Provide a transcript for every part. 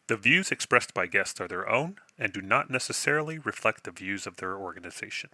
The views expressed by guests are their own and do not necessarily reflect the views of their organization.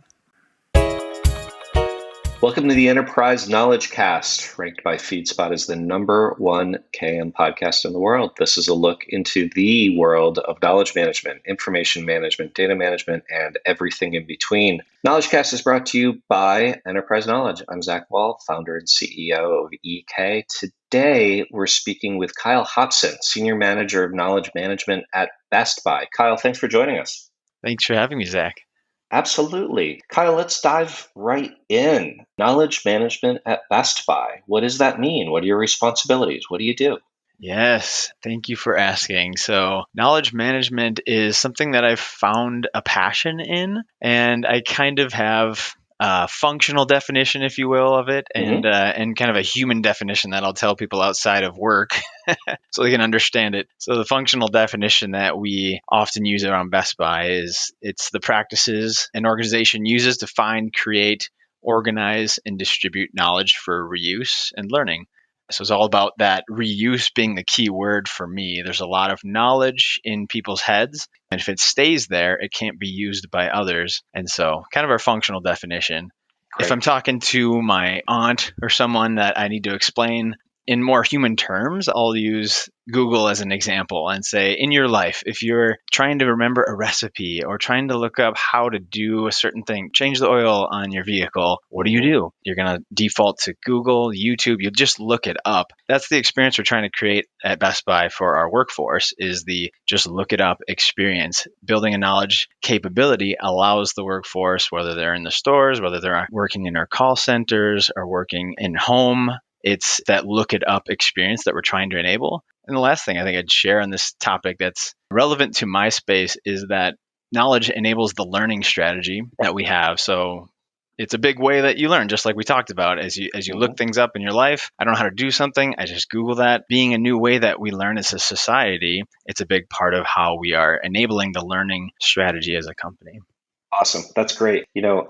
Welcome to the Enterprise Knowledge Cast, ranked by FeedSpot as the #1 KM podcast in the world. This is a look into the world of knowledge management, information management, data management, and everything in between. Knowledge Cast is brought to you by Enterprise Knowledge. I'm Zach Wahl, founder and CEO of EK. Today, we're speaking with Kyle Hopson, Senior Manager of Knowledge Management at Best Buy. Kyle, thanks for joining us. Thanks for having me, Zach. Absolutely. Kyle, let's dive right in. Knowledge management at Best Buy. What does that mean? What are your responsibilities? What do you do? Yes, thank you for asking. So, knowledge management is something that I've found a passion in, and I kind of have a functional definition, if you will, of it, and kind of a human definition that I'll tell people outside of work so they can understand it. So, the functional definition that we often use around Best Buy is it's the practices an organization uses to find, create, organize, and distribute knowledge for reuse and learning. So it's all about that reuse being the key word for me. There's a lot of knowledge in people's heads, and if it stays there, it can't be used by others. And so, kind of our functional definition. Great. If I'm talking to my aunt or someone that I need to explain in more human terms, I'll use Google as an example and say, in your life, if you're trying to remember a recipe or trying to look up how to do a certain thing, change the oil on your vehicle, what do? You're going to default to Google, YouTube. You just look it up. That's the experience we're trying to create at Best Buy for our workforce is the just look it up experience. Building a knowledge capability allows the workforce, whether they're in the stores, whether they're working in our call centers or working in home, it's that look it up experience that we're trying to enable. And the last thing I think I'd share on this topic that's relevant to my space is that knowledge enables the learning strategy that we have. So it's a big way that you learn, just like we talked about. As you look things up in your life, I don't know how to do something, I just Google that. Being a new way that we learn as a society, it's a big part of how we are enabling the learning strategy as a company. Awesome. That's great.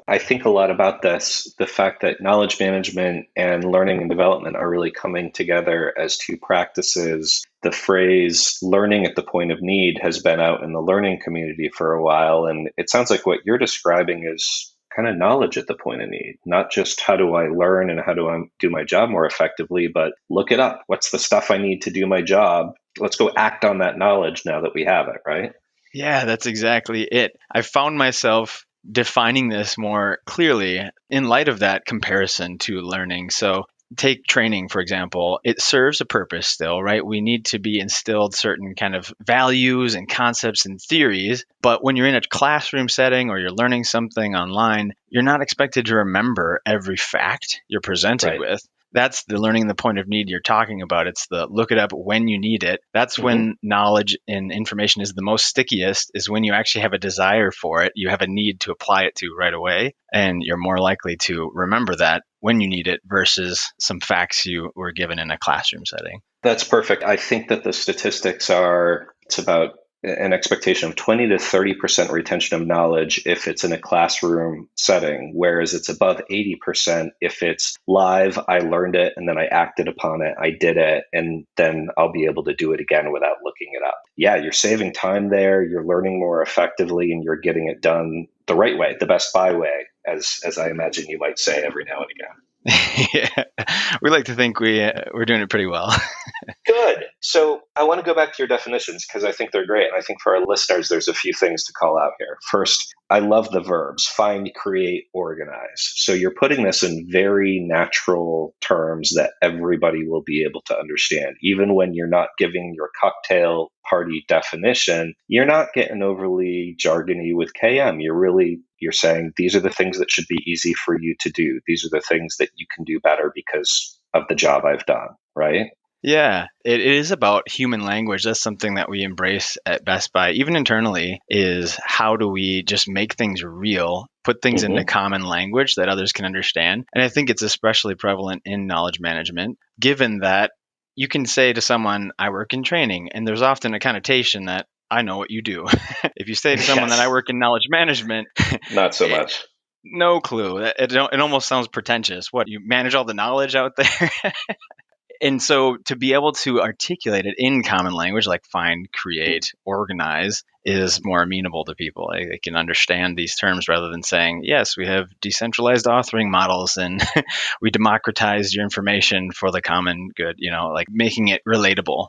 I think a lot about this, the fact that knowledge management and learning and development are really coming together as two practices. The phrase learning at the point of need has been out in the learning community for a while. And it sounds like what you're describing is kind of knowledge at the point of need, not just how do I learn and how do I do my job more effectively, but look it up. What's the stuff I need to do my job? Let's go act on that knowledge now that we have it, right? Yeah, that's exactly it. I found myself defining this more clearly in light of that comparison to learning. So take training, for example. It serves a purpose still, right? We need to be instilled certain kind of values and concepts and theories. But when you're in a classroom setting or you're learning something online, you're not expected to remember every fact you're presented with. That's the learning the point of need you're talking about. It's the look it up when you need it. That's when knowledge and information is the most stickiest, is when you actually have a desire for it. You have a need to apply it to right away. And you're more likely to remember that when you need it versus some facts you were given in a classroom setting. That's perfect. I think that the statistics it's about an expectation of 20 to 30% retention of knowledge if it's in a classroom setting, whereas it's above 80% if it's live, I learned it, and then I acted upon it, I did it, and then I'll be able to do it again without looking it up. Yeah, you're saving time there, you're learning more effectively, and you're getting it done the right way, the Best Buy way, as I imagine you might say every now and again. Yeah, we like to think we're doing it pretty well. Good. So I want to go back to your definitions because I think they're great. And I think for our listeners, there's a few things to call out here. First, I love the verbs find, create, organize. So you're putting this in very natural terms that everybody will be able to understand. Even when you're not giving your cocktail party definition, you're not getting overly jargony with KM. You're saying these are the things that should be easy for you to do. These are the things that you can do better because of the job I've done, right? Yeah, it is about human language. That's something that we embrace at Best Buy, even internally, is how do we just make things real, put things into common language that others can understand. And I think it's especially prevalent in knowledge management, given that you can say to someone, I work in training, and there's often a connotation that I know what you do. If you say to someone that I work in knowledge management, not so much. No clue. It almost sounds pretentious. What, you manage all the knowledge out there? And so to be able to articulate it in common language, like find, create, organize, is more amenable to people. They can understand these terms rather than saying, yes, we have decentralized authoring models and we democratize your information for the common good, like making it relatable.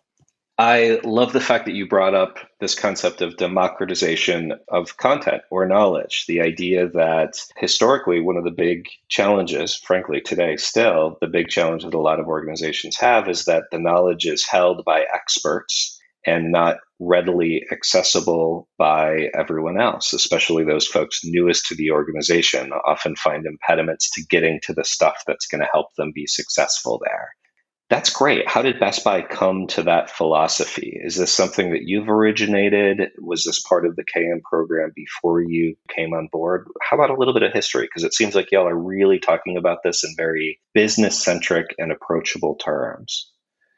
I love the fact that you brought up this concept of democratization of content or knowledge. The idea that historically, one of the big challenges, frankly, today still, the big challenge that a lot of organizations have is that the knowledge is held by experts and not readily accessible by everyone else, especially those folks newest to the organization often find impediments to getting to the stuff that's going to help them be successful there. That's great. How did Best Buy come to that philosophy? Is this something that you've originated? Was this part of the KM program before you came on board? How about a little bit of history? Because it seems like y'all are really talking about this in very business centric and approachable terms.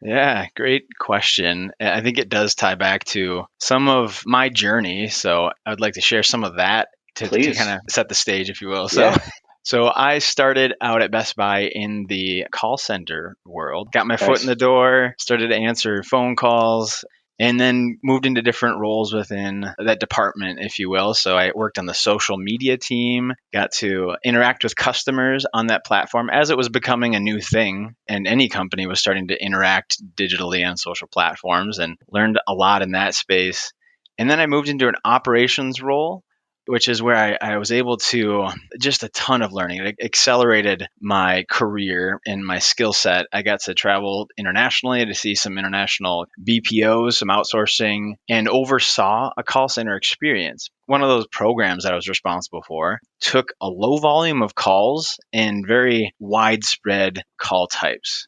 Yeah, great question. I think it does tie back to some of my journey. So I would like to share some of that to kind Please. of set the stage, if you will. So Yeah. so I started out at Best Buy in the call center world, got my foot in Nice. the door, started to answer phone calls, and then moved into different roles within that department, if you will. So I worked on the social media team, got to interact with customers on that platform as it was becoming a new thing. And any company was starting to interact digitally on social platforms, and learned a lot in that space. And then I moved into an operations role, which is where I was able to just a ton of learning. It accelerated my career and my skill set. I got to travel internationally to see some international BPOs, some outsourcing, and oversaw a call center experience. One of those programs that I was responsible for took a low volume of calls and very widespread call types.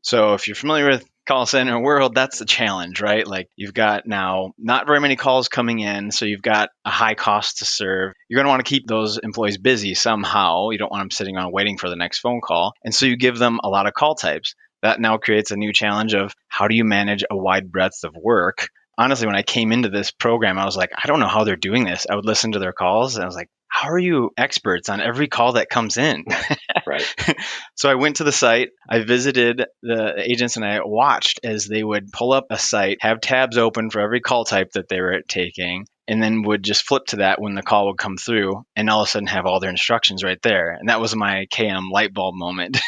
So if you're familiar with call center world, that's the challenge, right? Like you've got now not very many calls coming in, so you've got a high cost to serve. You're going to want to keep those employees busy somehow. You don't want them sitting around waiting for the next phone call. And so you give them a lot of call types. That now creates a new challenge of how do you manage a wide breadth of work? Honestly, when I came into this program, I was like, I don't know how they're doing this. I would listen to their calls and I was like, how are you experts on every call that comes in? Right. So I went to the site, I visited the agents, and I watched as they would pull up a site, have tabs open for every call type that they were taking, and then would just flip to that when the call would come through, and all of a sudden have all their instructions right there. And that was my KM light bulb moment.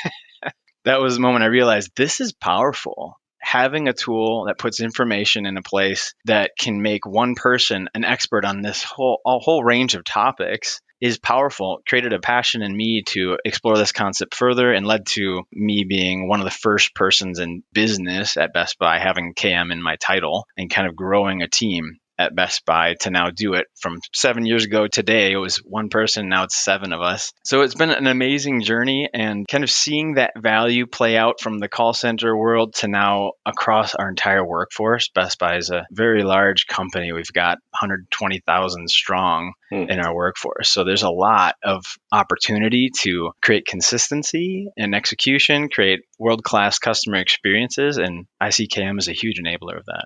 That was the moment I realized this is powerful. Having a tool that puts information in a place that can make one person an expert on this whole range of topics is powerful. It created a passion in me to explore this concept further and led to me being one of the first persons in business at Best Buy, having KM in my title and kind of growing a team at Best Buy to now do it. From 7 years ago today, it was one person, now it's seven of us. So it's been an amazing journey, and kind of seeing that value play out from the call center world to now across our entire workforce. Best Buy is a very large company. We've got 120,000 strong Hmm. in our workforce. So there's a lot of opportunity to create consistency and execution, create world-class customer experiences, and I see KM as a huge enabler of that.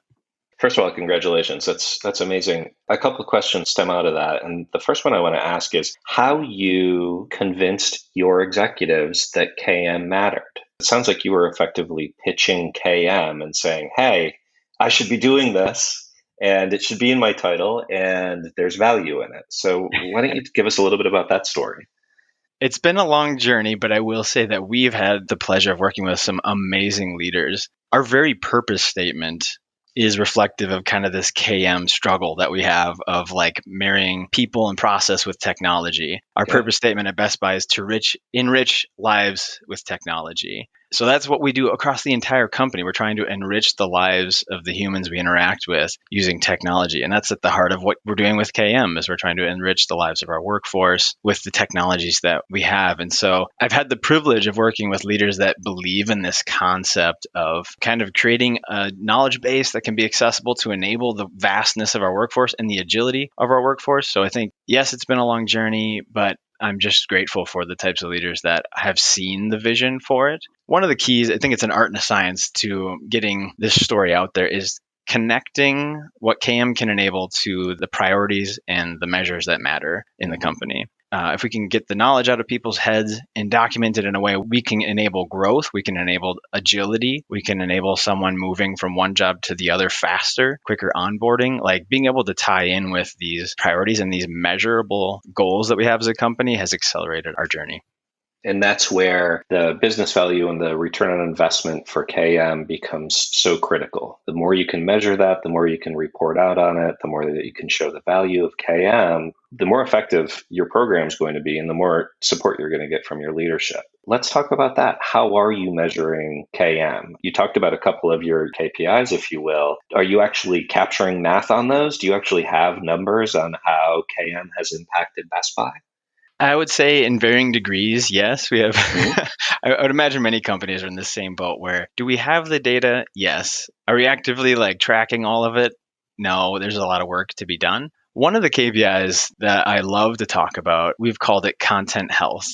First of all, congratulations. That's amazing. A couple of questions stem out of that. And the first one I want to ask is how you convinced your executives that KM mattered. It sounds like you were effectively pitching KM and saying, hey, I should be doing this and it should be in my title and there's value in it. So why don't you give us a little bit about that story? It's been a long journey, but I will say that we've had the pleasure of working with some amazing leaders. Our very purpose statement is reflective of kind of this KM struggle that we have of like marrying people and process with technology. Our Yeah. purpose statement at Best Buy is to enrich lives with technology. So that's what we do across the entire company. We're trying to enrich the lives of the humans we interact with using technology. And that's at the heart of what we're doing with KM is we're trying to enrich the lives of our workforce with the technologies that we have. And so I've had the privilege of working with leaders that believe in this concept of kind of creating a knowledge base that can be accessible to enable the vastness of our workforce and the agility of our workforce. So I think, yes, it's been a long journey, but I'm just grateful for the types of leaders that have seen the vision for it. One of the keys, I think it's an art and a science to getting this story out there, is connecting what KM can enable to the priorities and the measures that matter in the company. if we can get the knowledge out of people's heads and document it in a way, we can enable growth, we can enable agility, we can enable someone moving from one job to the other faster, quicker onboarding. Like being able to tie in with these priorities and these measurable goals that we have as a company has accelerated our journey. And that's where the business value and the return on investment for KM becomes so critical. The more you can measure that, the more you can report out on it, the more that you can show the value of KM, the more effective your program is going to be and the more support you're going to get from your leadership. Let's talk about that. How are you measuring KM? You talked about a couple of your KPIs, if you will. Are you actually capturing math on those? Do you actually have numbers on how KM has impacted Best Buy? I would say in varying degrees, yes. We have, I would imagine many companies are in the same boat where do we have the data? Yes. Are we actively like tracking all of it? No, there's a lot of work to be done. One of the KPIs that I love to talk about, we've called it content health.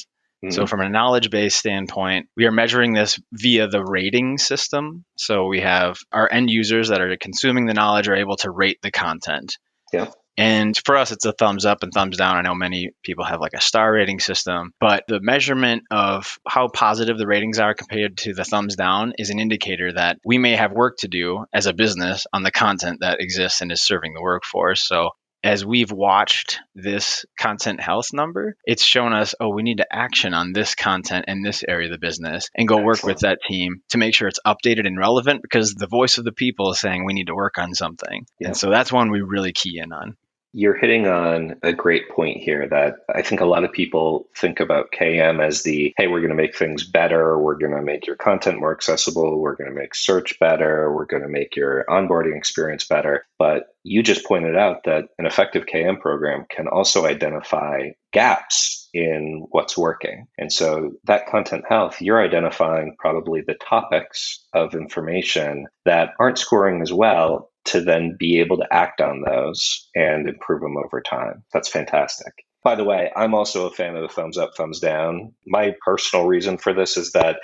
So from a knowledge base standpoint, we are measuring this via the rating system. So we have our end users that are consuming the knowledge are able to rate the content. Yeah. And for us, it's a thumbs up and thumbs down. I know many people have like a star rating system, but the measurement of how positive the ratings are compared to the thumbs down is an indicator that we may have work to do as a business on the content that exists and is serving the workforce. So as we've watched this content health number, it's shown us, oh, we need to action on this content in this area of the business and go work with that team to make sure it's updated and relevant because the voice of the people is saying we need to work on something. Yeah. And so that's one we really key in on. You're hitting on a great point here that I think a lot of people think about KM as the, hey, we're going to make things better. We're going to make your content more accessible. We're going to make search better. We're going to make your onboarding experience better. But you just pointed out that an effective KM program can also identify gaps in what's working. And so that content health, you're identifying probably the topics of information that aren't scoring as well to then be able to act on those and improve them over time. That's fantastic. By the way, I'm also a fan of the thumbs up, thumbs down. My personal reason for this is that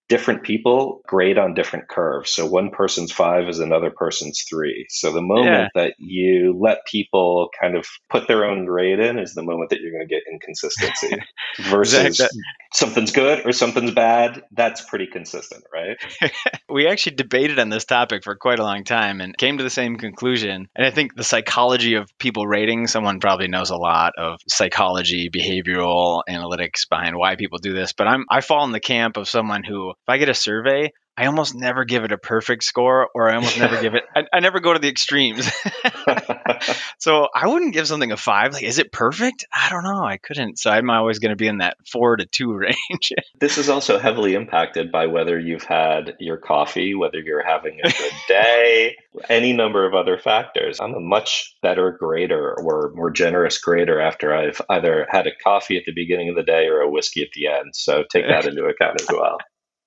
different people grade on different curves. So one person's 5 is another person's 3. So the moment that you let people kind of put their own grade in is the moment that you're going to get inconsistency versus something's good or something's bad. That's pretty consistent, right? We actually debated on this topic for quite a long time and came to the same conclusion. And I think the psychology of people rating, someone probably knows a lot of psychology, behavioral analytics behind why people do this. But I fall in the camp of someone who, if I get a survey, I almost never give it a perfect score, or I almost never give it, I never go to the extremes. So I wouldn't give something a 5. Like, is it perfect? I don't know. I couldn't. So I'm always going to be in that 4 to 2 range. This is also heavily impacted by whether you've had your coffee, whether you're having a good day, any number of other factors. I'm a much better grader or more generous grader after I've either had a coffee at the beginning of the day or a whiskey at the end. So take that into account as well.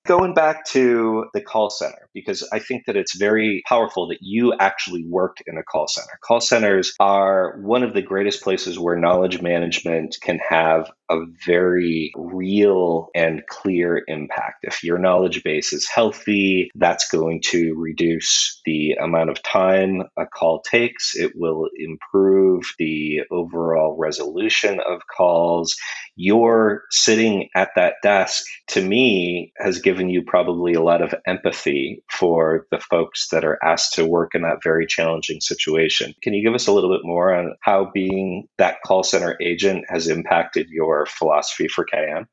Going back to the call center, because I think that it's very powerful that you actually worked in a call center. Call centers are one of the greatest places where knowledge management can have a very real and clear impact. If your knowledge base is healthy, that's going to reduce the amount of time a call takes. It will improve the overall resolution of calls. You're sitting at that desk, to me, has given you probably a lot of empathy for the folks that are asked to work in that very challenging situation. Can you give us a little bit more on how being that call center agent has impacted your philosophy for KM?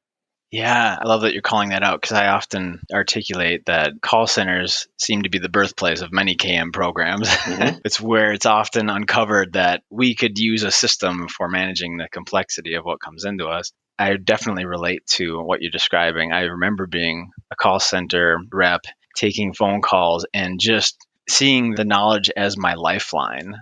Yeah, I love that you're calling that out because I often articulate that call centers seem to be the birthplace of many KM programs. Mm-hmm. It's where it's often uncovered that we could use a system for managing the complexity of what comes into us. I definitely relate to what you're describing. I remember being a call center rep, taking phone calls and just seeing the knowledge as my lifeline.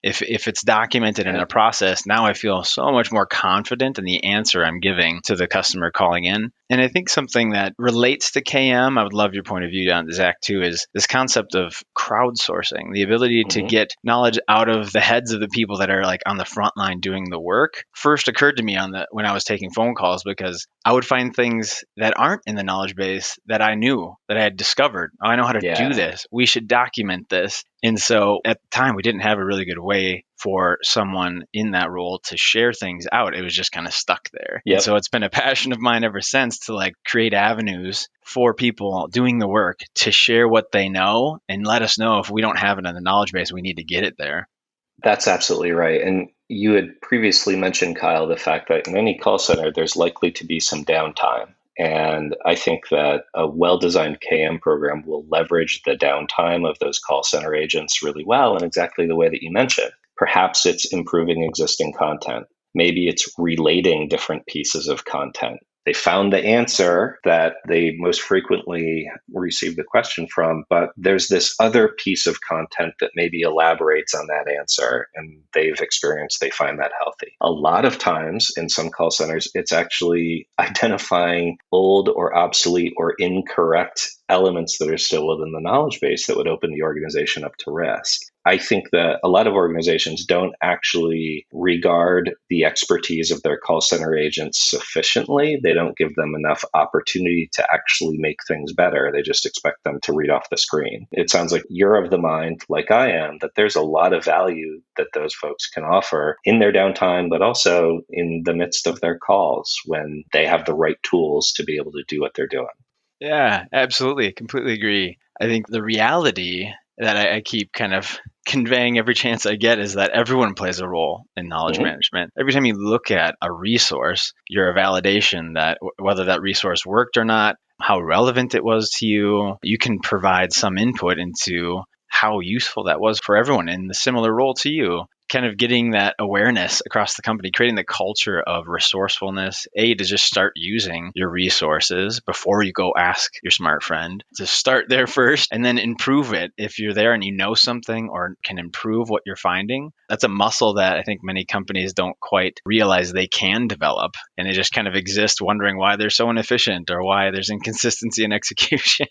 If it's documented in a process, now I feel so much more confident in the answer I'm giving to the customer calling in. And I think something that relates to KM, I would love your point of view on Zach too, is this concept of crowdsourcing, the ability to get knowledge out of the heads of the people that are like on the front line doing the work. First occurred to me when I was taking phone calls because I would find things that aren't in the knowledge base that I knew, that I had discovered. Oh, I know how to do this. We should document this. And so at the time, we didn't have a really good way way for someone in that role to share things out. It was just kind of stuck there. Yep. And so it's been a passion of mine ever since to like create avenues for people doing the work to share what they know and let us know if we don't have it in the knowledge base, we need to get it there. That's absolutely right. And you had previously mentioned, Kyle, the fact that in any call center, there's likely to be some downtime. And I think that a well-designed KM program will leverage the downtime of those call center agents really well in exactly the way that you mentioned. Perhaps it's improving existing content. Maybe it's relating different pieces of content. They found the answer that they most frequently receive the question from, but there's this other piece of content that maybe elaborates on that answer, and they've experienced they find that healthy. A lot of times in some call centers, it's actually identifying old or obsolete or incorrect elements that are still within the knowledge base that would open the organization up to risk. I think that a lot of organizations don't actually regard the expertise of their call center agents sufficiently. They don't give them enough opportunity to actually make things better. They just expect them to read off the screen. It sounds like you're of the mind, like I am, that there's a lot of value that those folks can offer in their downtime, but also in the midst of their calls when they have the right tools to be able to do what they're doing. Yeah, absolutely. Completely agree. I think the reality that I keep kind of conveying every chance I get is that everyone plays a role in knowledge management. Every time you look at a resource, you're a validation that whether that resource worked or not, how relevant it was to you, you can provide some input into how useful that was for everyone in the similar role to you. Kind of getting that awareness across the company, creating the culture of resourcefulness, to just start using your resources before you go ask your smart friend, to start there first and then improve it. If you're there and you know something or can improve what you're finding, that's a muscle that I think many companies don't quite realize they can develop. And they just kind of exist wondering why they're so inefficient or why there's inconsistency in execution.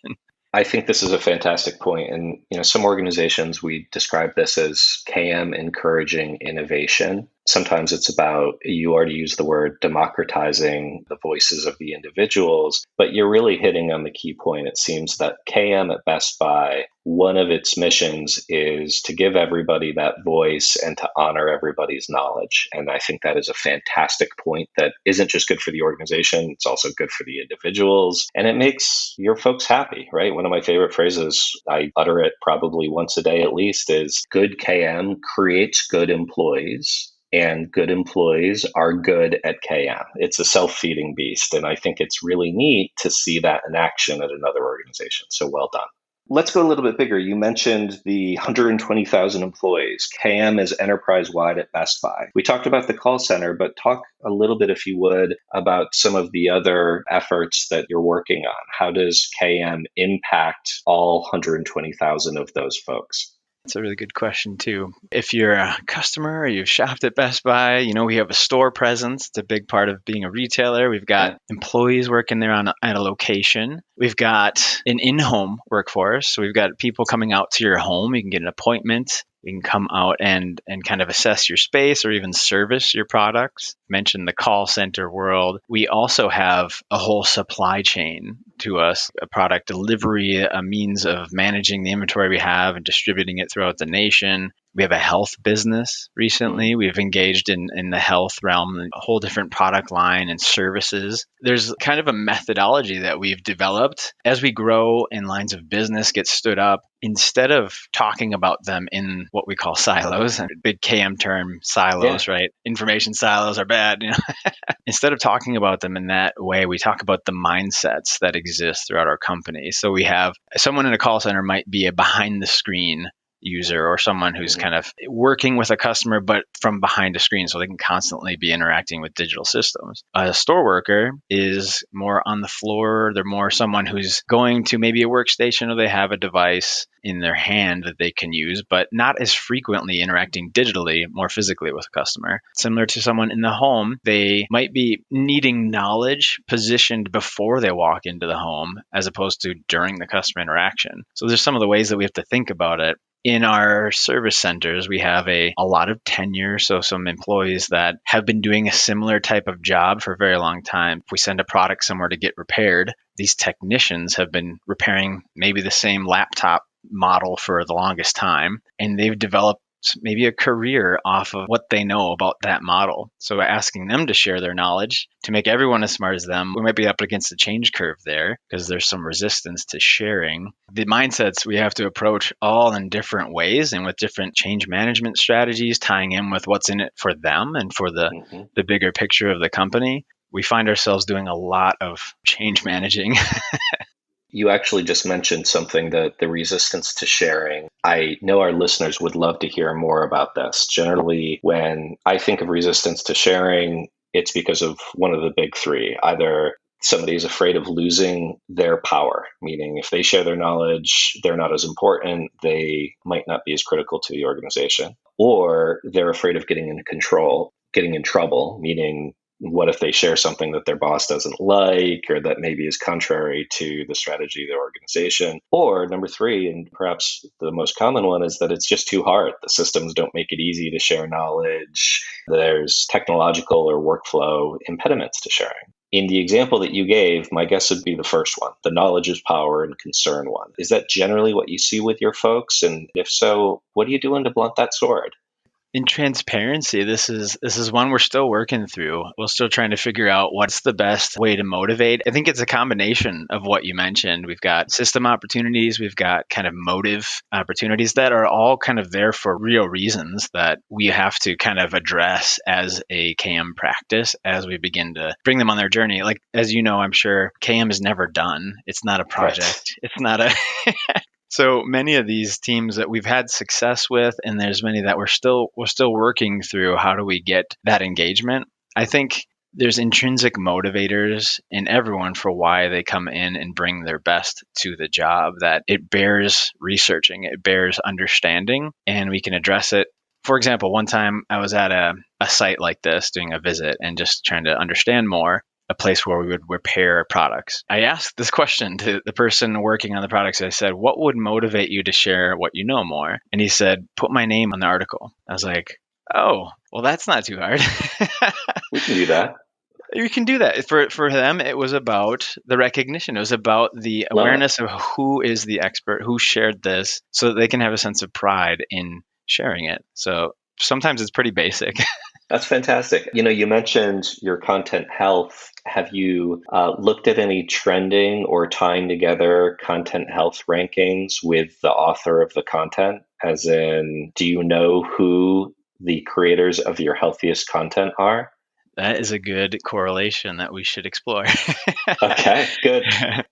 I think this is a fantastic point. And, some organizations, we describe this as KM encouraging innovation. Sometimes it's about, you already used the word democratizing the voices of the individuals, but you're really hitting on the key point. It seems that KM at Best Buy, one of its missions is to give everybody that voice and to honor everybody's knowledge. And I think that is a fantastic point that isn't just good for the organization, it's also good for the individuals. And it makes your folks happy, right? One of my favorite phrases, I utter it probably once a day at least, is good KM creates good employees. And good employees are good at KM. It's a self-feeding beast. And I think it's really neat to see that in action at another organization. So well done. Let's go a little bit bigger. You mentioned the 120,000 employees. KM is enterprise-wide at Best Buy. We talked about the call center, but talk a little bit, if you would, about some of the other efforts that you're working on. How does KM impact all 120,000 of those folks? That's a really good question, too. If you're a customer or you've shopped at Best Buy, we have a store presence. It's a big part of being a retailer. We've got employees working there at a location. We've got an in-home workforce. So we've got people coming out to your home. You can get an appointment. You can come out and kind of assess your space or even service your products. Mentioned the call center world. We also have a whole supply chain to us, a product delivery, a means of managing the inventory we have and distributing it throughout the nation. We have a health business recently. We've engaged in the health realm, a whole different product line and services. There's kind of a methodology that we've developed as we grow and lines of business get stood up. Instead of talking about them in what we call silos, a big KM term, silos, right? Information silos are bad. Instead of talking about them in that way, we talk about the mindsets that exist throughout our company. So we have someone in a call center might be a behind the screen user or someone who's kind of working with a customer, but from behind a screen, so they can constantly be interacting with digital systems. A store worker is more on the floor. They're more someone who's going to maybe a workstation or they have a device in their hand that they can use, but not as frequently interacting digitally, more physically with a customer. Similar to someone in the home, they might be needing knowledge positioned before they walk into the home as opposed to during the customer interaction. So there's some of the ways that we have to think about it. In our service centers, we have a lot of tenure, so some employees that have been doing a similar type of job for a very long time. If we send a product somewhere to get repaired, these technicians have been repairing maybe the same laptop model for the longest time, and they've developed maybe a career off of what they know about that model. So asking them to share their knowledge to make everyone as smart as them, we might be up against a change curve there because there's some resistance to sharing. The mindsets we have to approach all in different ways and with different change management strategies, tying in with what's in it for them and for the bigger picture of the company. We find ourselves doing a lot of change managing. You actually just mentioned something, that the resistance to sharing. I know our listeners would love to hear more about this. Generally, when I think of resistance to sharing, it's because of one of the big three. Either somebody is afraid of losing their power, meaning if they share their knowledge, they're not as important, they might not be as critical to the organization, or they're afraid of getting in trouble, meaning what if they share something that their boss doesn't like or that maybe is contrary to the strategy of the organization? Or number three, and perhaps the most common one, is that it's just too hard. The systems don't make it easy to share knowledge. There's technological or workflow impediments to sharing. In the example that you gave, my guess would be the first one, the knowledge is power and concern one. Is that generally what you see with your folks? And if so, what are you doing to blunt that sword? In transparency, this is one we're still working through. We're still trying to figure out what's the best way to motivate. I think it's a combination of what you mentioned. We've got system opportunities, we've got kind of motive opportunities that are all kind of there for real reasons that we have to kind of address as a KM practice as we begin to bring them on their journey. Like, as you know, I'm sure KM is never done. It's not a project. Right. It's not a So many of these teams that we've had success with, and there's many that we're still working through. How do we get that engagement? I think there's intrinsic motivators in everyone for why they come in and bring their best to the job, that it bears researching, it bears understanding, and we can address it. For example, one time I was at a site like this doing a visit and just trying to understand more, a place where we would repair products. I asked this question to the person working on the products. I said, what would motivate you to share what you know more? And he said, put my name on the article. I was like, oh, well, that's not too hard. We can do that. You can do that. For them, it was about the recognition. It was about the Love it. awareness of who is the expert, who shared this, so that they can have a sense of pride in sharing it. So sometimes it's pretty basic. That's fantastic. You mentioned your content health. Have you looked at any trending or tying together content health rankings with the author of the content? As in, do you know who the creators of your healthiest content are? That is a good correlation that we should explore. Okay, good.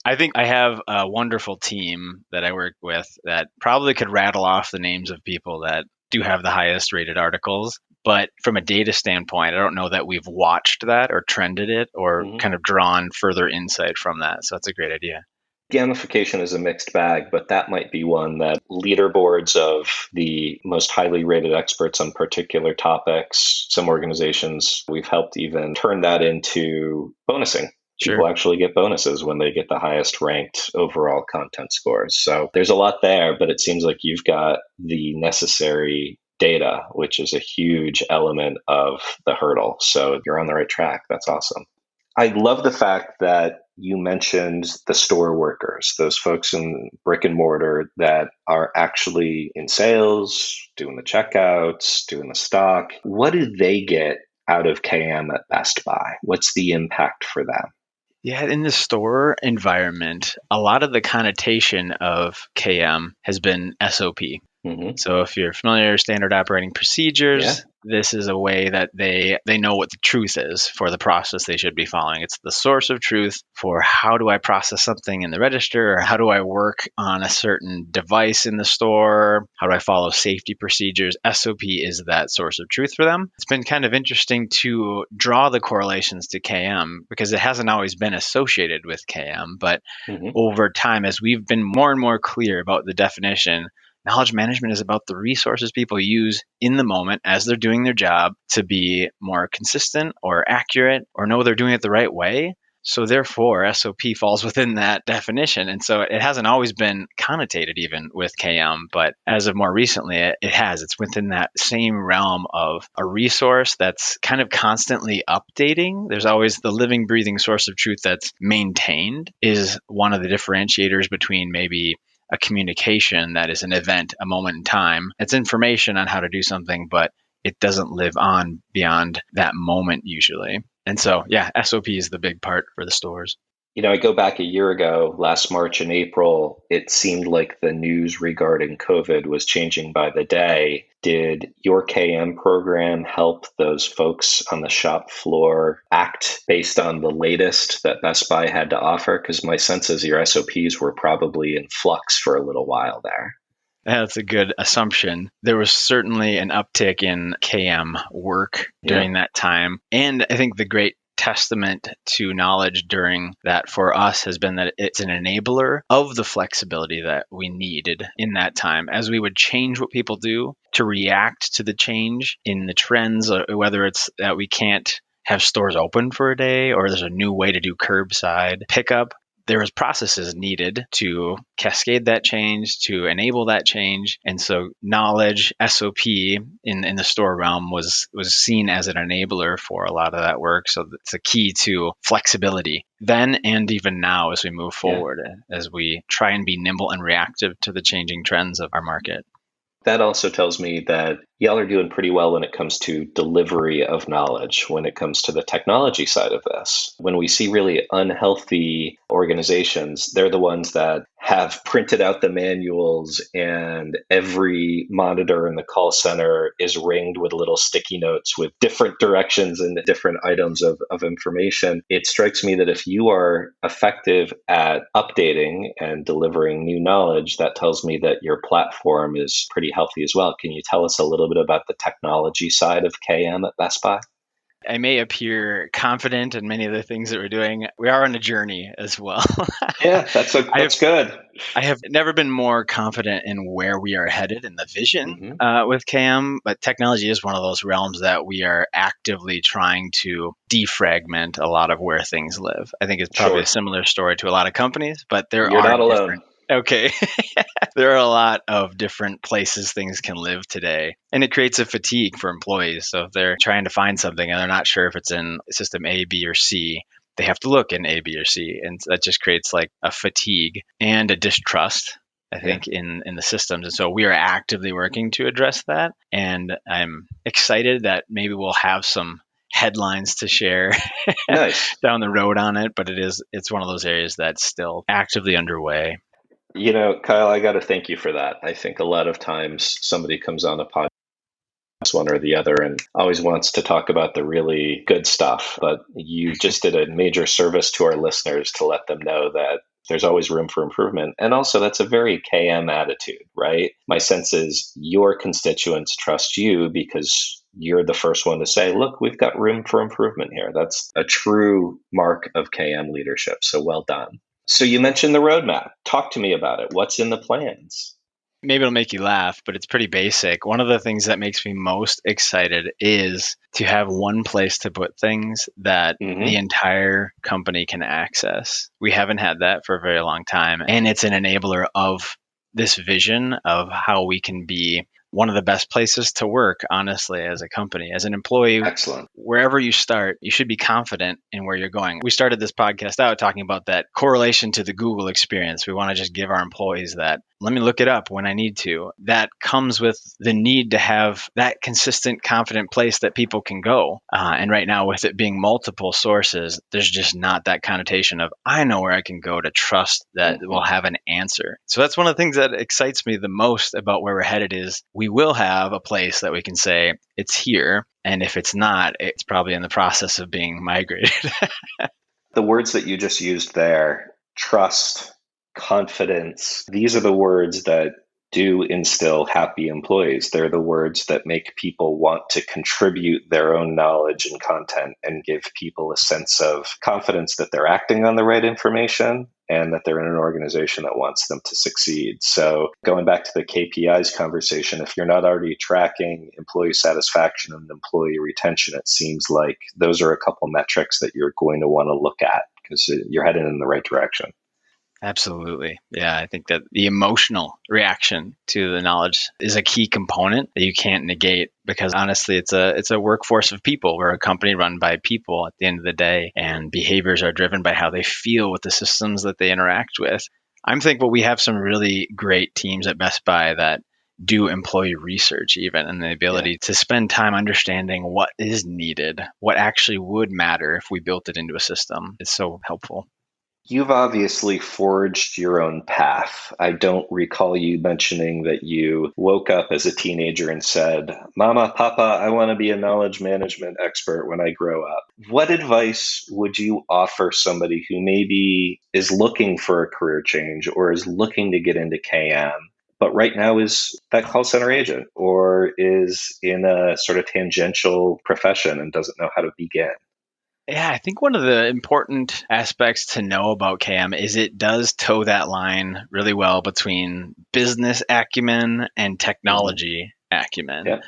I think I have a wonderful team that I work with that probably could rattle off the names of people that do have the highest rated articles. But from a data standpoint, I don't know that we've watched that or trended it or kind of drawn further insight from that. So that's a great idea. Gamification is a mixed bag, but that might be one that leaderboards of the most highly rated experts on particular topics, some organizations, we've helped even turn that into bonusing. Sure. People actually get bonuses when they get the highest ranked overall content scores. So there's a lot there, but it seems like you've got the necessary data, which is a huge element of the hurdle. So you're on the right track. That's awesome. I love the fact that you mentioned the store workers, those folks in brick and mortar that are actually in sales, doing the checkouts, doing the stock. What do they get out of KM at Best Buy? What's the impact for them? Yeah, in the store environment, a lot of the connotation of KM has been SOP. So if you're familiar with standard operating procedures, this is a way that they know what the truth is for the process they should be following. It's the source of truth for how do I process something in the register, or how do I work on a certain device in the store, how do I follow safety procedures. SOP is that source of truth for them. It's been kind of interesting to draw the correlations to KM because it hasn't always been associated with KM, but over time, as we've been more and more clear about the definition, knowledge management is about the resources people use in the moment as they're doing their job to be more consistent or accurate or know they're doing it the right way. So therefore, SOP falls within that definition. And so it hasn't always been connotated even with KM, but as of more recently, it has. It's within that same realm of a resource that's kind of constantly updating. There's always the living, breathing source of truth that's maintained is one of the differentiators between maybe a communication that is an event, a moment in time. It's information on how to do something, but it doesn't live on beyond that moment usually. And so, yeah, SOP is the big part for the stores. I go back a year ago, last March and April, it seemed like the news regarding COVID was changing by the day. Did your KM program help those folks on the shop floor act based on the latest that Best Buy had to offer? Because my sense is your SOPs were probably in flux for a little while there. That's a good assumption. There was certainly an uptick in KM work during that time. And I think the great testament to knowledge during that for us has been that it's an enabler of the flexibility that we needed in that time as we would change what people do to react to the change in the trends, whether it's that we can't have stores open for a day or there's a new way to do curbside pickup. There was processes needed to cascade that change, to enable that change. And so knowledge, SOP in the store realm was seen as an enabler for a lot of that work. So it's a key to flexibility then and even now as we move forward, as we try and be nimble and reactive to the changing trends of our market. That also tells me that y'all are doing pretty well when it comes to delivery of knowledge, when it comes to the technology side of this. When we see really unhealthy organizations, they're the ones that have printed out the manuals and every monitor in the call center is ringed with little sticky notes with different directions and different items of information. It strikes me that if you are effective at updating and delivering new knowledge, that tells me that your platform is pretty healthy as well. Can you tell us a little bit about the technology side of KM at Best Buy? I may appear confident in many of the things that we're doing. We are on a journey as well. Yeah, that's good. I have never been more confident in where we are headed and the vision with KM, but technology is one of those realms that we are actively trying to defragment a lot of where things live. I think it's probably a similar story to a lot of companies, but you're not alone. Okay. There are a lot of different places things can live today, and it creates a fatigue for employees. So if they're trying to find something and they're not sure if it's in system A, B, or C, they have to look in A, B, or C. And that just creates like a fatigue and a distrust, I think, in the systems. And so we are actively working to address that. And I'm excited that maybe we'll have some headlines to share down the road on it, but it's one of those areas that's still actively underway. Kyle, I got to thank you for that. I think a lot of times somebody comes on a podcast, one or the other, and always wants to talk about the really good stuff. But you just did a major service to our listeners to let them know that there's always room for improvement. And also, that's a very KM attitude, right? My sense is your constituents trust you because you're the first one to say, look, we've got room for improvement here. That's a true mark of KM leadership. So well done. So you mentioned the roadmap. Talk to me about it. What's in the plans? Maybe it'll make you laugh, but it's pretty basic. One of the things that makes me most excited is to have one place to put things that the entire company can access. We haven't had that for a very long time. And it's an enabler of this vision of how we can be one of the best places to work, honestly, as a company, as an employee. Excellent. Wherever you start, you should be confident in where you're going. We started this podcast out talking about that correlation to the Google experience. We want to just give our employees that. Let me look it up when I need to. That comes with the need to have that consistent, confident place that people can go. And right now, with it being multiple sources, there's just not that connotation of, I know where I can go to trust that we'll have an answer. So that's one of the things that excites me the most about where we're headed is we will have a place that we can say, it's here. And if it's not, it's probably in the process of being migrated. The words that you just used there, trust, confidence, these are the words that do instill happy employees. They're the words that make people want to contribute their own knowledge and content and give people a sense of confidence that they're acting on the right information and that they're in an organization that wants them to succeed. So going back to the KPIs conversation, if you're not already tracking employee satisfaction and employee retention, it seems like those are a couple metrics that you're going to want to look at because you're heading in the right direction. Absolutely. Yeah, I think that the emotional reaction to the knowledge is a key component that you can't negate because honestly, it's a workforce of people. We're a company run by people at the end of the day, and behaviors are driven by how they feel with the systems that they interact with. I'm thankful we have some really great teams at Best Buy that do employee research even, and the Yeah. ability to spend time understanding what is needed, what actually would matter if we built it into a system is so helpful. You've obviously forged your own path. I don't recall you mentioning that you woke up as a teenager and said, Mama, Papa, I want to be a knowledge management expert when I grow up. What advice would you offer somebody who maybe is looking for a career change or is looking to get into KM, but right now is that call center agent or is in a sort of tangential profession and doesn't know how to begin? Yeah, I think one of the important aspects to know about KM is it does toe that line really well between business acumen and Mhm. technology acumen. Yeah.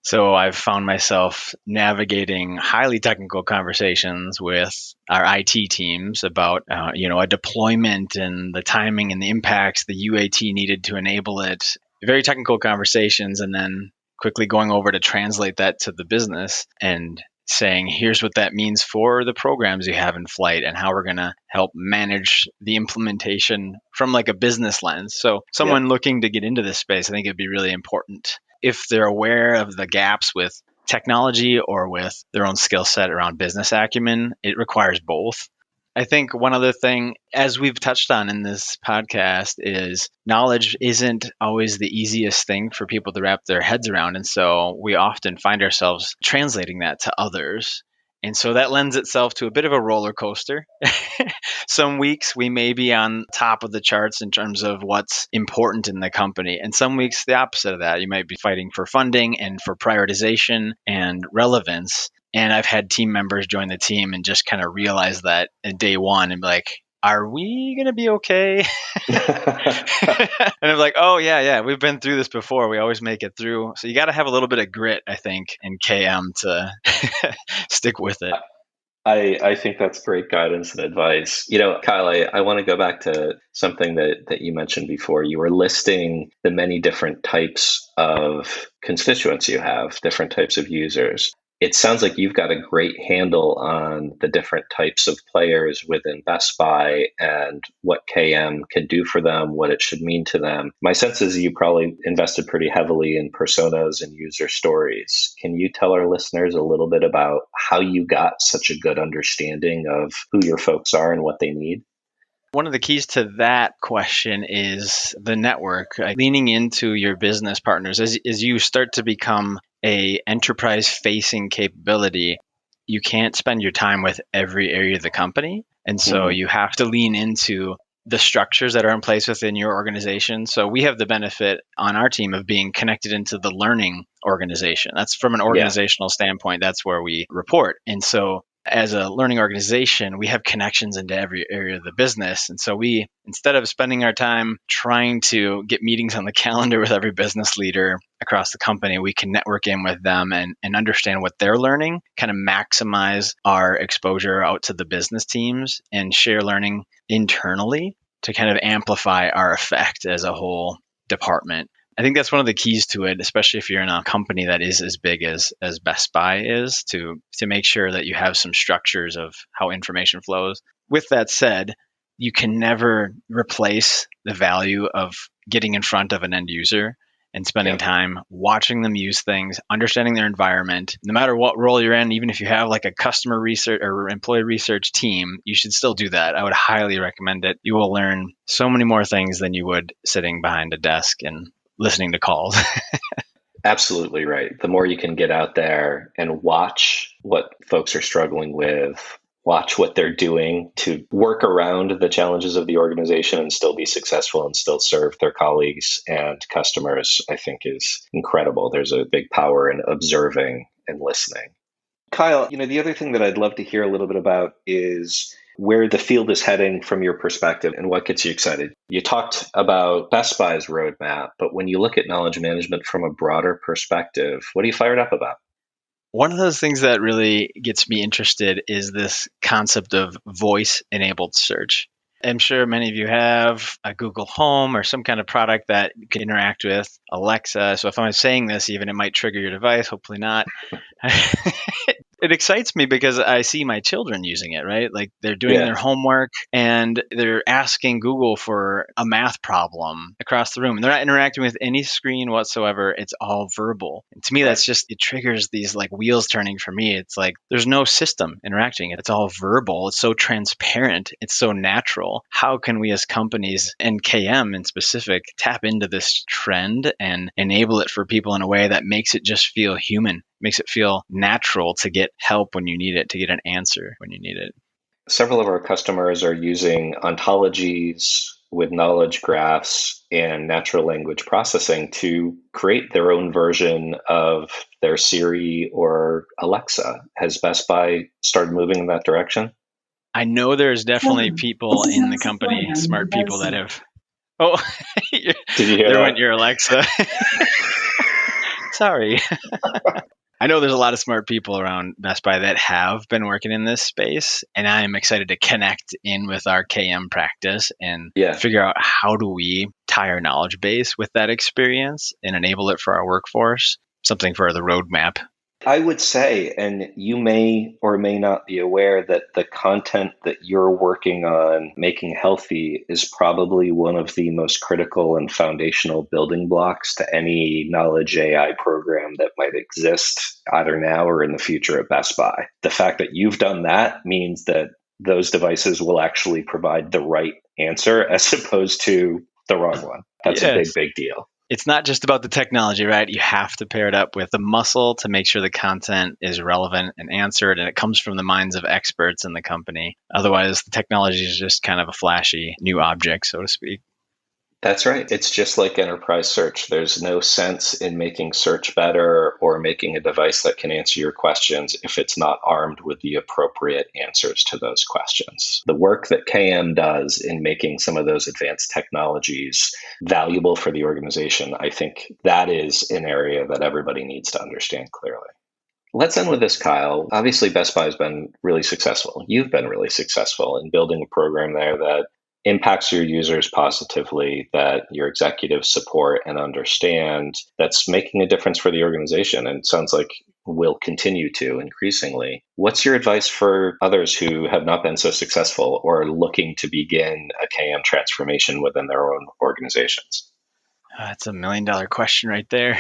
So I've found myself navigating highly technical conversations with our IT teams about, a deployment and the timing and the impacts, the UAT needed to enable it. Very technical conversations, and then quickly going over to translate that to the business and saying, here's what that means for the programs you have in flight and how we're going to help manage the implementation from like a business lens. So Yeah. someone looking to get into this space, I think it'd be really important if they're aware of the gaps with technology or with their own skill set around business acumen. It requires both. I think one other thing, as we've touched on in this podcast, is knowledge isn't always the easiest thing for people to wrap their heads around. And so we often find ourselves translating that to others. And so that lends itself to a bit of a roller coaster. Some weeks we may be on top of the charts in terms of what's important in the company. And some weeks, the opposite of that. You might be fighting for funding and for prioritization and relevance. And I've had team members join the team and just kind of realize that in day one and be like, are we going to be okay? And I'm like, oh, yeah, we've been through this before. We always make it through. So you got to have a little bit of grit, I think, in KM to stick with it. I think that's great guidance and advice. Kyle, I want to go back to something that you mentioned before. You were listing the many different types of constituents you have, different types of users. It sounds like you've got a great handle on the different types of players within Best Buy and what KM can do for them, what it should mean to them. My sense is you probably invested pretty heavily in personas and user stories. Can you tell our listeners a little bit about how you got such a good understanding of who your folks are and what they need? One of the keys to that question is the network, leaning into your business partners. As you start to become a enterprise facing capability, you can't spend your time with every area of the company. And so Hmm. you have to lean into the structures that are in place within your organization. So we have the benefit on our team of being connected into the learning organization. That's from an Yeah. organizational standpoint, that's where we report. And so as a learning organization, we have connections into every area of the business. And so we, instead of spending our time trying to get meetings on the calendar with every business leader across the company, we can network in with them and understand what they're learning, kind of maximize our exposure out to the business teams and share learning internally to kind of amplify our effect as a whole department. I think that's one of the keys to it, especially if you're in a company that is as big as Best Buy is, to make sure that you have some structures of how information flows. With that said, you can never replace the value of getting in front of an end user and spending Yeah. time watching them use things, understanding their environment. No matter what role you're in, even if you have like a customer research or employee research team, you should still do that. I would highly recommend it. You will learn so many more things than you would sitting behind a desk and listening to calls. Absolutely right. The more you can get out there and watch what folks are struggling with, watch what they're doing to work around the challenges of the organization and still be successful and still serve their colleagues and customers, I think is incredible. There's a big power in observing and listening. Kyle, the other thing that I'd love to hear a little bit about is where the field is heading from your perspective and what gets you excited. You talked about Best Buy's roadmap, but when you look at knowledge management from a broader perspective, what are you fired up about? One of those things that really gets me interested is this concept of voice enabled search. I'm sure many of you have a Google Home or some kind of product that you can interact with Alexa. So if I'm saying this, even it might trigger your device, hopefully not. It excites me because I see my children using it, right? Like they're doing Yeah, their homework and they're asking Google for a math problem across the room. And they're not interacting with any screen whatsoever. It's all verbal. And to me, right. that's just, it triggers these like wheels turning for me. It's like there's no system interacting. It's all verbal. It's so transparent. It's so natural. How can we as companies and KM in specific tap into this trend and enable it for people in a way that makes it just feel human? Makes it feel natural to get help when you need it, to get an answer when you need it. Several of our customers are using ontologies with knowledge graphs and natural language processing to create their own version of their Siri or Alexa. Has Best Buy started moving in that direction? I know there's definitely people in the company, smart people that have. Oh, Did you hear there went that? your Alexa. Sorry. I know there's a lot of smart people around Best Buy that have been working in this space, and I'm excited to connect in with our KM practice and Yeah. figure out how do we tie our knowledge base with that experience and enable it for our workforce, something for the roadmap. I would say, and you may or may not be aware that the content that you're working on making healthy is probably one of the most critical and foundational building blocks to any knowledge AI program that might exist either now or in the future at Best Buy. The fact that you've done that means that those devices will actually provide the right answer as opposed to the wrong one. That's a big, Yes. big deal. It's not just about the technology, right? You have to pair it up with the muscle to make sure the content is relevant and answered, and it comes from the minds of experts in the company. Otherwise, the technology is just kind of a flashy new object, so to speak. That's right. It's just like enterprise search. There's no sense in making search better or making a device that can answer your questions if it's not armed with the appropriate answers to those questions. The work that KM does in making some of those advanced technologies valuable for the organization, I think that is an area that everybody needs to understand clearly. Let's end with this, Kyle. Obviously, Best Buy has been really successful. You've been really successful in building a program there that impacts your users positively, that your executives support and understand, that's making a difference for the organization. And it sounds like will continue to increasingly. What's your advice for others who have not been so successful or are looking to begin a KM transformation within their own organizations? That's $1 million question right there.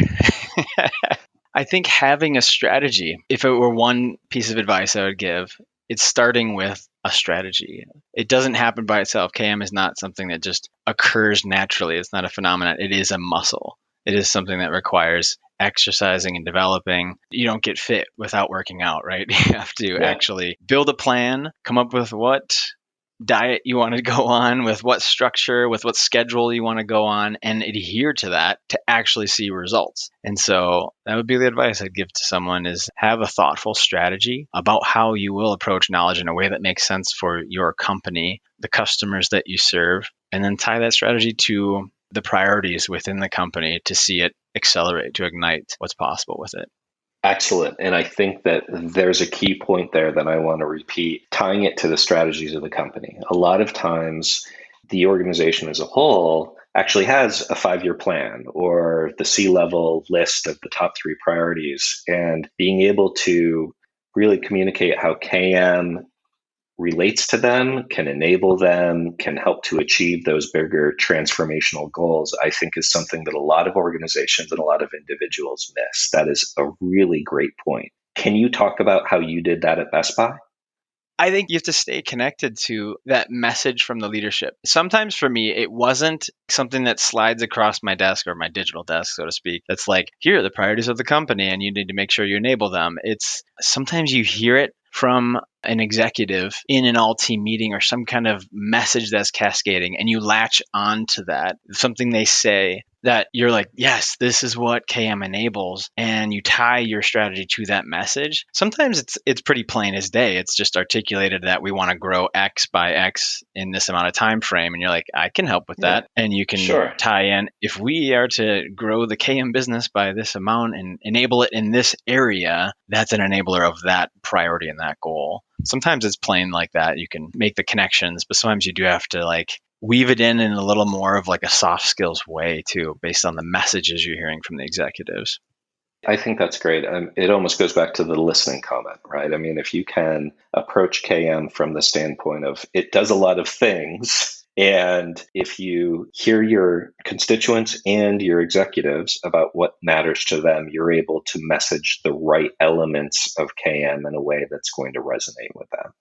I think having a strategy, if it were one piece of advice I would give, it's starting with a strategy. It doesn't happen by itself. KM is not something that just occurs naturally. It's not a phenomenon. It is a muscle. It is something that requires exercising and developing. You don't get fit without working out, right? You have to Yeah. actually build a plan, come up with what diet you want to go on, with what structure, with what schedule you want to go on, and adhere to that to actually see results. And so that would be the advice I'd give to someone is have a thoughtful strategy about how you will approach knowledge in a way that makes sense for your company, the customers that you serve, and then tie that strategy to the priorities within the company to see it accelerate, to ignite what's possible with it. Excellent. And I think that there's a key point there that I want to repeat, tying it to the strategies of the company. A lot of times, the organization as a whole actually has a 5-year plan or the C-level list of the top 3 priorities. And being able to really communicate how KM relates to them, can enable them, can help to achieve those bigger transformational goals, I think is something that a lot of organizations and a lot of individuals miss. That is a really great point. Can you talk about how you did that at Best Buy? I think you have to stay connected to that message from the leadership. Sometimes for me, it wasn't something that slides across my desk or my digital desk, so to speak. That's like, here are the priorities of the company and you need to make sure you enable them. It's sometimes you hear it from an executive in an all team meeting or some kind of message that's cascading and you latch onto that, something they say that you're like, yes, this is what KM enables, and you tie your strategy to that message. Sometimes it's pretty plain as day. It's just articulated that we want to grow X by X in this amount of time frame, and you're like, I can help with Yeah, that, and you can sure. tie in if we are to grow the KM business by this amount and enable it in this area. That's an enabler of that priority and that goal. Sometimes it's plain like that. You can make the connections, but sometimes you do have to like weave it in a little more of like a soft skills way too, based on the messages you're hearing from the executives. I think that's great. It almost goes back to the listening comment, right? I mean, if you can approach KM from the standpoint of it does a lot of things, and if you hear your constituents and your executives about what matters to them, you're able to message the right elements of KM in a way that's going to resonate with them.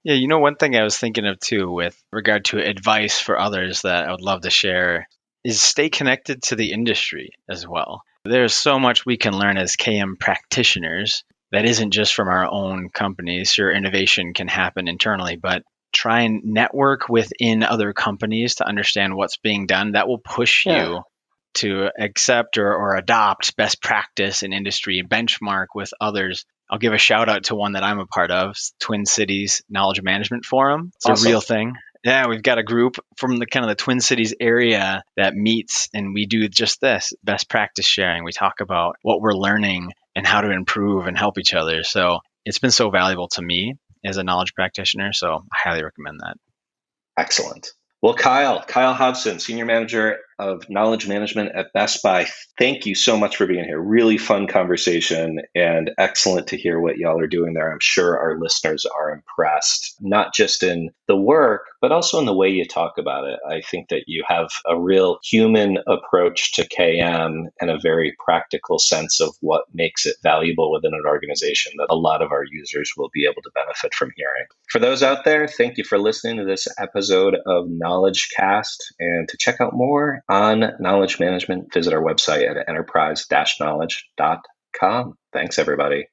Yeah, one thing I was thinking of too with regard to advice for others that I would love to share is stay connected to the industry as well. There's so much we can learn as KM practitioners that isn't just from our own companies. Sure, innovation can happen internally, but try and network within other companies to understand what's being done. That will push Yeah, you to accept or adopt best practice in industry, benchmark with others. I'll give a shout out to one that I'm a part of, Twin Cities Knowledge Management Forum. It's a awesome. real thing. Yeah, we've got a group from the kind of the Twin Cities area that meets and we do just this best practice sharing. We talk about what we're learning and how to improve and help each other. So it's been so valuable to me as a knowledge practitioner. So I highly recommend that. Excellent. Well, Kyle Hopson, Senior Manager of Knowledge Management at Best Buy, thank you so much for being here. Really fun conversation and excellent to hear what y'all are doing there. I'm sure our listeners are impressed, not just in the work, but also in the way you talk about it. I think that you have a real human approach to KM and a very practical sense of what makes it valuable within an organization that a lot of our users will be able to benefit from hearing. For those out there, thank you for listening to this episode of Knowledge Cast. And to check out more on knowledge management, visit our website at enterprise-knowledge.com. Thanks, everybody.